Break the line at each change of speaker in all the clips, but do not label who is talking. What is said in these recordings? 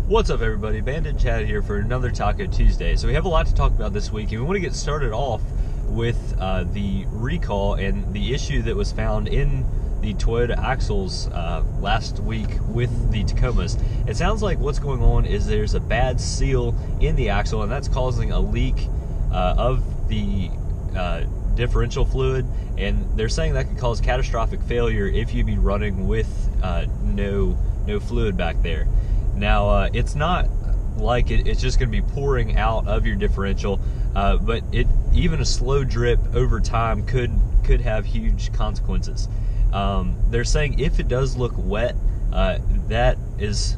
What's up, everybody? Bandit Chad here for another Taco Tuesday. So we have a lot to talk about this week, and we want to get started off with the recall and the issue that was found in the Toyota axles last week with the Tacomas. It sounds like what's going on is there's a bad seal in the axle, and that's causing a leak of the differential fluid, and they're saying that could cause catastrophic failure if you be running with no fluid back there. Now, it's not like it's just going to be pouring out of your differential, but even a slow drip over time could have huge consequences. They're saying if it does look wet, that is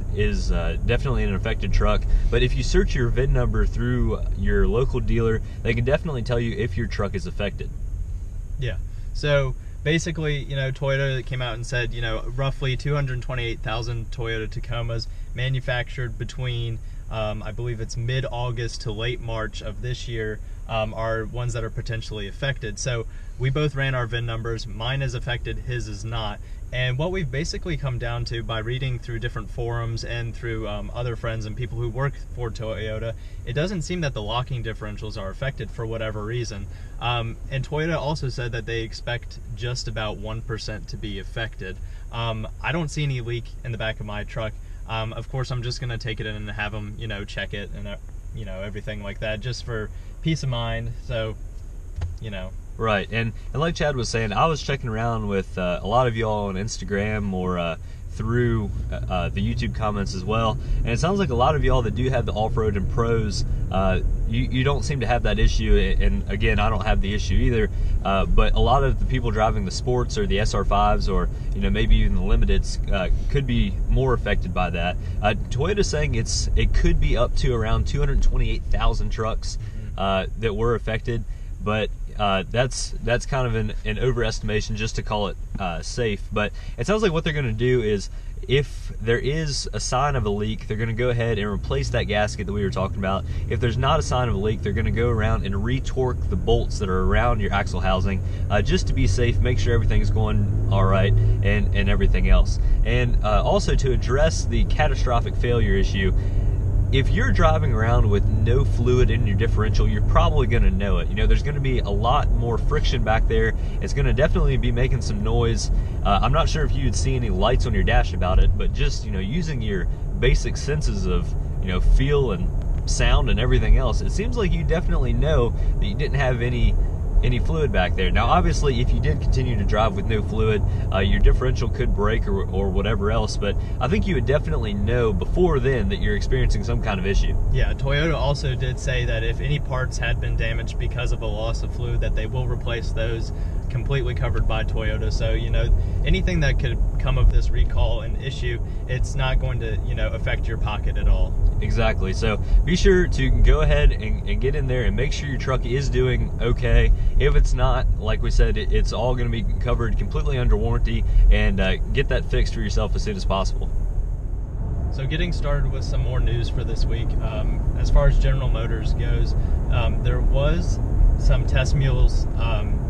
definitely an affected truck. But if you search your VIN number through your local dealer, they can definitely tell you if your truck is affected.
Yeah. So basically, Toyota came out and said, roughly 228,000 Toyota Tacomas manufactured between, I believe it's mid-August to late March of this year, are ones that are potentially affected. So we both ran our VIN numbers. Mine is affected, his is not. And what we've basically come down to by reading through different forums and through other friends and people who work for Toyota, it doesn't seem that the locking differentials are affected for whatever reason. And Toyota also said that they expect just about 1% to be affected. I don't see any leak in the back of my truck. Of course, I'm just going to take it in and have them, check it and, everything like that, just for peace of mind. So,
Right, and like Chad was saying, I was checking around with a lot of y'all on Instagram or through the YouTube comments as well, and it sounds like a lot of y'all that do have the off-road and pros, you don't seem to have that issue, and again, I don't have the issue either, but a lot of the people driving the sports or the SR5s or maybe even the limiteds could be more affected by that. Toyota's saying it could be up to around 228,000 trucks that were affected, but that's kind of an overestimation just to call it safe. But it sounds like what they're going to do is, if there is a sign of a leak, they're going to go ahead and replace that gasket that we were talking about. If there's not a sign of a leak, they're going to go around and re-torque the bolts that are around your axle housing just to be safe, make sure everything's going all right and everything else. And also to address the catastrophic failure issue, if you're driving around with no fluid in your differential, you're probably going to know it. There's going to be a lot more friction back there. It's going to definitely be making some noise. I'm not sure if you would see any lights on your dash about it, but just, using your basic senses of, feel and sound and everything else, it seems like you definitely know that you didn't have any fluid back there. Now, obviously, if you did continue to drive with no fluid, your differential could break or whatever else, but I think you would definitely know before then that you're experiencing some kind of issue.
Yeah, Toyota also did say that if any parts had been damaged because of a loss of fluid, that they will replace those, completely covered by Toyota. So, anything that could come of this recall and issue, it's not going to, affect your pocket at all.
Exactly. So be sure to go ahead and get in there and make sure your truck is doing okay. If it's not, like we said, it's all going to be covered completely under warranty, and get that fixed for yourself as soon as possible.
So getting started with some more news for this week. As far as General Motors goes, there was some test mules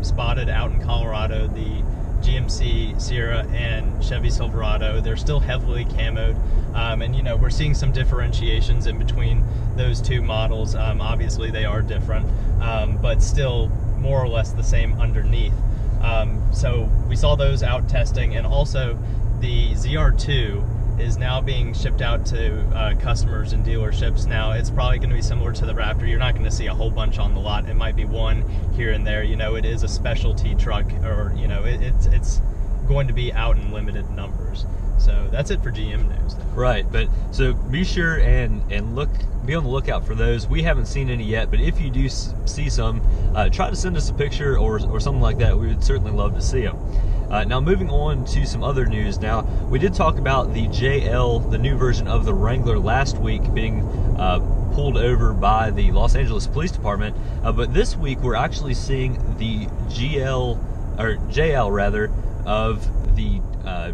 spotted out in Colorado, the GMC Sierra and Chevy Silverado. They're still heavily camoed, and we're seeing some differentiations in between those two models. Obviously they are different, but still more or less the same underneath. So we saw those out testing, and also the ZR2 is now being shipped out to customers and dealerships. Now, it's probably going to be similar to the Raptor. You're not going to see a whole bunch on the lot. It might be one here and there. It is a specialty truck, or it's going to be out in limited numbers. So that's it for GM news, though.
Right, but so be sure and be on the lookout for those. We haven't seen any yet, but if you do see some, try to send us a picture or something like that. We would certainly love to see them. Now, moving on to some other news. Now, we did talk about the JL, the new version of the Wrangler, last week being pulled over by the Los Angeles Police Department, but this week we're actually seeing the JL rather, of the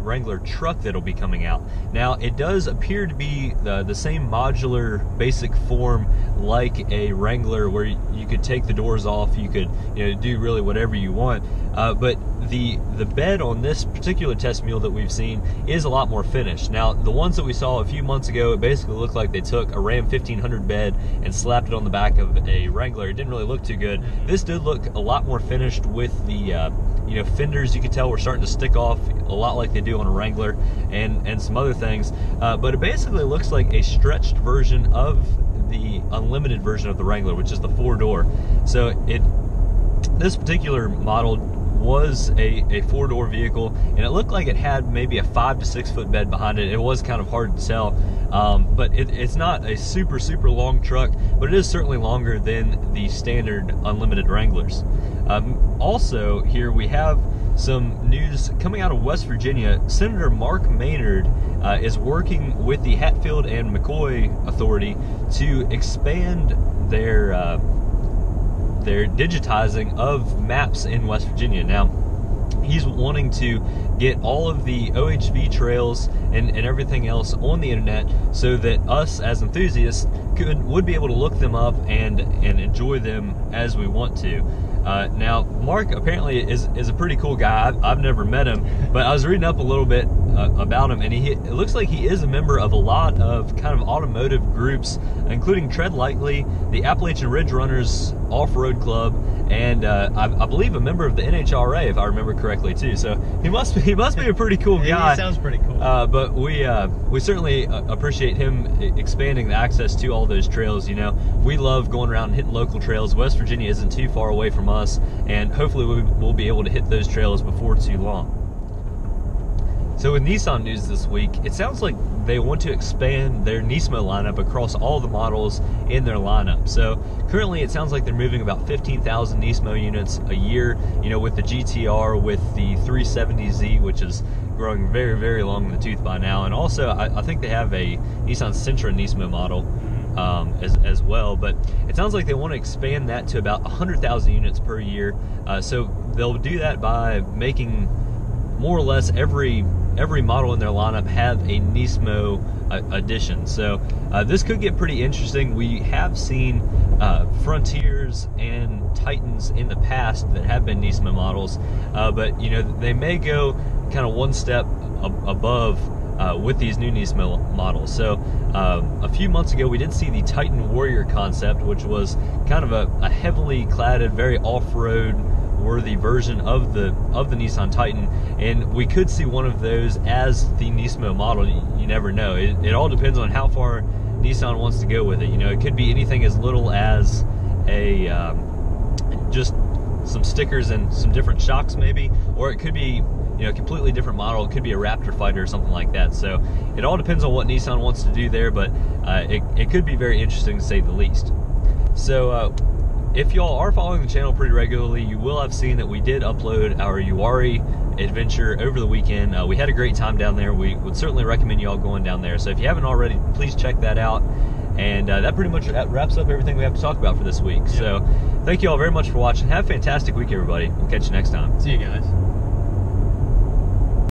Wrangler truck that'll be coming out. Now, it does appear to be the same modular basic form like a Wrangler, where you could take the doors off, you could do really whatever you want. but the bed on this particular test mule that we've seen is a lot more finished. Now, the ones that we saw a few months ago, it basically looked like they took a Ram 1500 bed and slapped it on the back of a Wrangler. It didn't really look too good. This did look a lot more finished with the fenders. You could tell were starting to stick off a lot like they do on a Wrangler, and some other things. But it basically looks like a stretched version of the unlimited version of the Wrangler, which is the 4-door. So this particular model was a 4-door vehicle, and it looked like it had maybe a 5 to 6 foot bed behind it. It was kind of hard to tell, but it's not a super long truck, but it is certainly longer than the standard unlimited Wranglers. Also, here we have some news coming out of West Virginia. Senator Mark Maynard is working with the Hatfield and McCoy Authority to expand their digitizing of maps in West Virginia. Now, he's wanting to get all of the OHV trails and everything else on the internet so that us as enthusiasts would be able to look them up and enjoy them as we want to. Now, Mark apparently is a pretty cool guy. I've never met him, but I was reading up a little bit about him, and it looks like he is a member of a lot of kind of automotive groups, including Tread Lightly, the Appalachian Ridge Runners Off-Road Club, and I believe a member of the NHRA, if I remember correctly too. So he must be a pretty cool guy.
He sounds pretty cool.
But we certainly appreciate him expanding the access to all those trails. You know, we love going around and hitting local trails. West Virginia isn't too far away from us, and hopefully we'll be able to hit those trails before too long. So with Nissan news this week, it sounds like they want to expand their Nismo lineup across all the models in their lineup. So currently it sounds like they're moving about 15,000 Nismo units a year, you know, with the GTR, with the 370Z, which is growing very long in the tooth by now. And also I think they have a Nissan Sentra Nismo model as well. But it sounds like they want to expand that to about 100,000 units per year. So they'll do that by making more or less every model in their lineup have a Nismo edition. So this could get pretty interesting. We have seen Frontiers and Titans in the past that have been Nismo models, but you know, they may go kind of one step above with these new Nismo models. So a few months ago we did see the Titan Warrior concept, which was kind of a heavily cladded, very off-road worthy version of the Nissan Titan, and we could see one of those as the Nismo model. You never know. It all depends on how far Nissan wants to go with it. You know, it could be anything as little as a just some stickers and some different shocks maybe, or it could be, you know, a completely different model. It could be a Raptor fighter or something like that. So it all depends on what Nissan wants to do there, but it could be very interesting to say the least. So if y'all are following the channel pretty regularly, you will have seen that we did upload our Uwari adventure over the weekend. We had a great time down there. We would certainly recommend y'all going down there. So if you haven't already, please check that out. And that pretty much wraps up everything we have to talk about for this week. Yep. So thank you all very much for watching. Have a fantastic week, everybody. We'll catch you next time.
See you guys.